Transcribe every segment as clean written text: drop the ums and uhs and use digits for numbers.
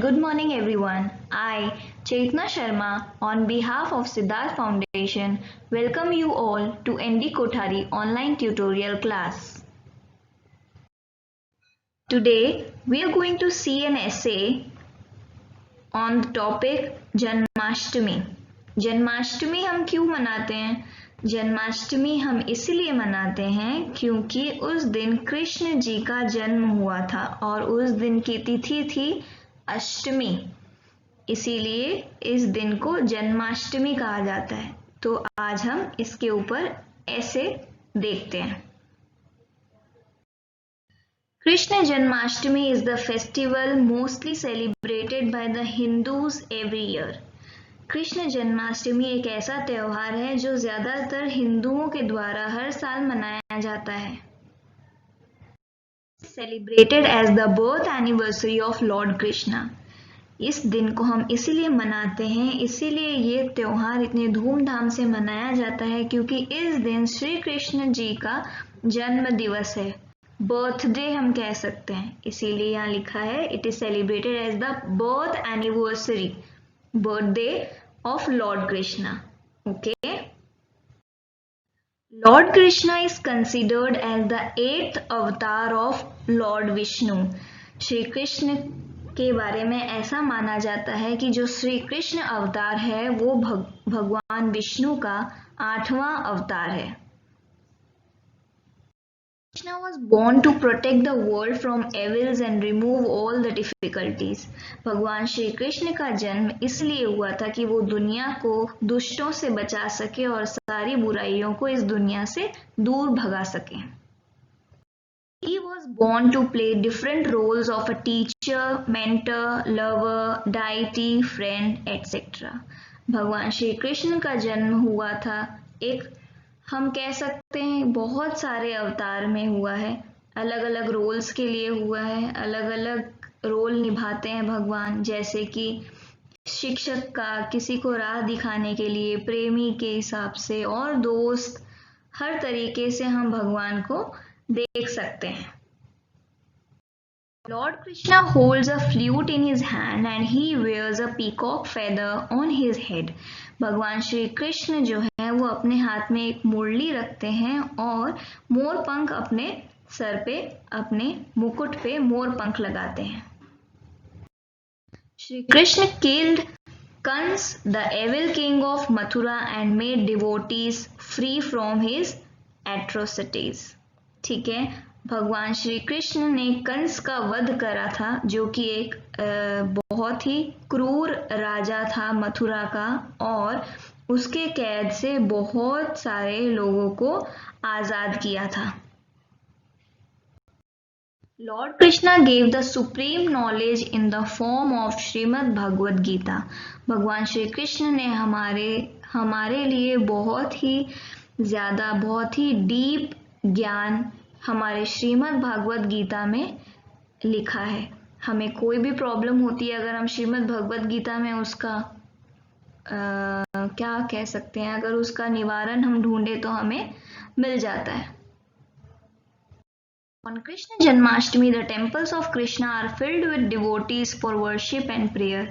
good morning everyone. I, Chaitna Sharma, on behalf of Siddharth Foundation, welcome you all to ND Kothari online tutorial class. Today, we are going to see an essay on the topic Janmashtami. Janmashtami हम क्यों मनाते हैं? जन्माष्टमी हम इसलिए मनाते हैं क्योंकि उस दिन कृष्ण जी का जन्म हुआ था और उस दिन की तिथि थी अष्टमी, इसीलिए इस दिन को जन्माष्टमी कहा जाता है। तो आज हम इसके ऊपर ऐसे देखते हैं। Krishna Janmashtami is the festival mostly celebrated by the Hindus every year. Krishna Janmashtami एक ऐसा त्योहार है जो ज्यादातर हिंदुओं के द्वारा हर साल मनाया जाता है। Celebrated as the birth anniversary of Lord Krishna. इस दिन को हम इसीलिए मनाते हैं, इसीलिए ये त्योहार इतने धूमधाम से मनाया जाता है क्योंकि इस दिन श्री कृष्ण जी का जन्म दिवस है, बर्थडे हम कह सकते हैं। इसीलिए यहाँ लिखा है it is celebrated as the birth anniversary, birthday of lord Krishna. Okay, lord Krishna is considered as the 8th avatar of lord Vishnu. Shri Krishna के बारे में ऐसा माना जाता है कि जो श्री कृष्ण अवतार है वो भगवान विष्णु का 8वां अवतार है। Krishna was born to protect the world from evils and remove all the difficulties. भगवान श्री कृष्ण का जन्म इसलिए हुआ था कि वो दुनिया को दुष्टों से बचा सके और सारी बुराइयों को इस दुनिया से दूर भगा सके। He was born to play different roles of a teacher, mentor, lover, deity, friend, etc. भगवान श्री कृष्ण का जन्म हुआ था, एक हम कह सकते हैं बहुत सारे अवतार में हुआ है, अलग अलग रोल्स के लिए हुआ है, अलग अलग रोल निभाते हैं भगवान, जैसे कि शिक्षक का, किसी को राह दिखाने के लिए, प्रेमी के हिसाब से और दोस्त, हर तरीके से हम भगवान को देख सकते हैं। Lord Krishna holds a flute in his hand and he wears a peacock feather on his head. भगवान श्री कृष्ण जो है वो अपने हाथ में एक मुरली रखते हैं और मोर पंख अपने सर पे, अपने मुकुट पे मोर पंख लगाते हैं। Shri Krishna killed Kans, the evil king of Mathura, and made devotees free from his atrocities. ठीक है, भगवान श्री कृष्ण ने कंस का वध करा था जो कि एक बहुत ही क्रूर राजा था मथुरा का, और उसके कैद से बहुत सारे लोगों को आजाद किया था। Lord Krishna gave the supreme knowledge in the form of Shrimad Bhagavad Gita. भगवान श्री कृष्ण ने हमारे लिए बहुत ही ज्यादा, बहुत ही डीप ज्ञान हमारे श्रीमद् भागवत गीता में लिखा है। हमें कोई भी प्रॉब्लम होती है, अगर हम श्रीमद् भगवत गीता में उसका क्या कह सकते हैं, अगर उसका निवारण हम ढूंढे तो हमें मिल जाता है। On Krishna Janmashtami, the temples of Krishna are filled with devotees for worship and prayer.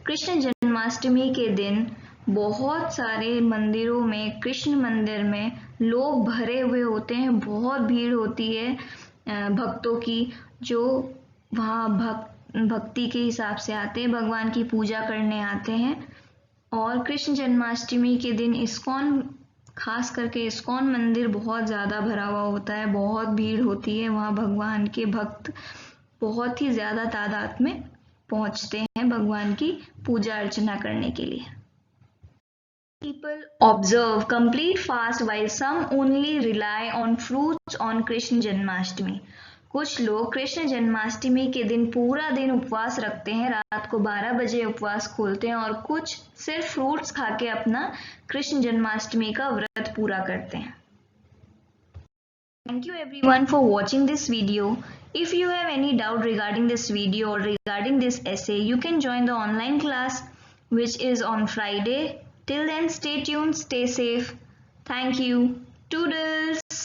Krishna Janmashtami के दिन बहुत सारे मंदिरों में, कृष्ण मंदिर में लोग भरे हुए होते हैं, बहुत भीड़ होती है भक्तों की, जो वहाँ भक्ति के हिसाब से आते हैं, भगवान की पूजा करने आते हैं। और कृष्ण जन्माष्टमी के दिन इस्कॉन, खास करके इस्कॉन मंदिर बहुत ज़्यादा भरा हुआ होता है, बहुत भीड़ होती है, वहाँ भगवान के भक्त बहुत ही ज़्यादा तादाद में पहुँचते हैं भगवान की पूजा अर्चना करने के लिए। People observe complete fast while some only rely on fruits on Krishna Janmashtami. कुछ लोग कृष्ण जन्माष्टमी के दिन पूरा दिन उपवास रखते हैं, रात को 12 बजे उपवास खोलते हैं, और कुछ सिर्फ फ्रूट्स खा के अपना कृष्ण जन्माष्टमी का व्रत पूरा करते हैं। Thank you everyone for watching this video. If you have any doubt regarding this video or regarding this essay, you can join the online class which is on Friday. Till then, stay tuned, stay safe. Thank you. Toodles.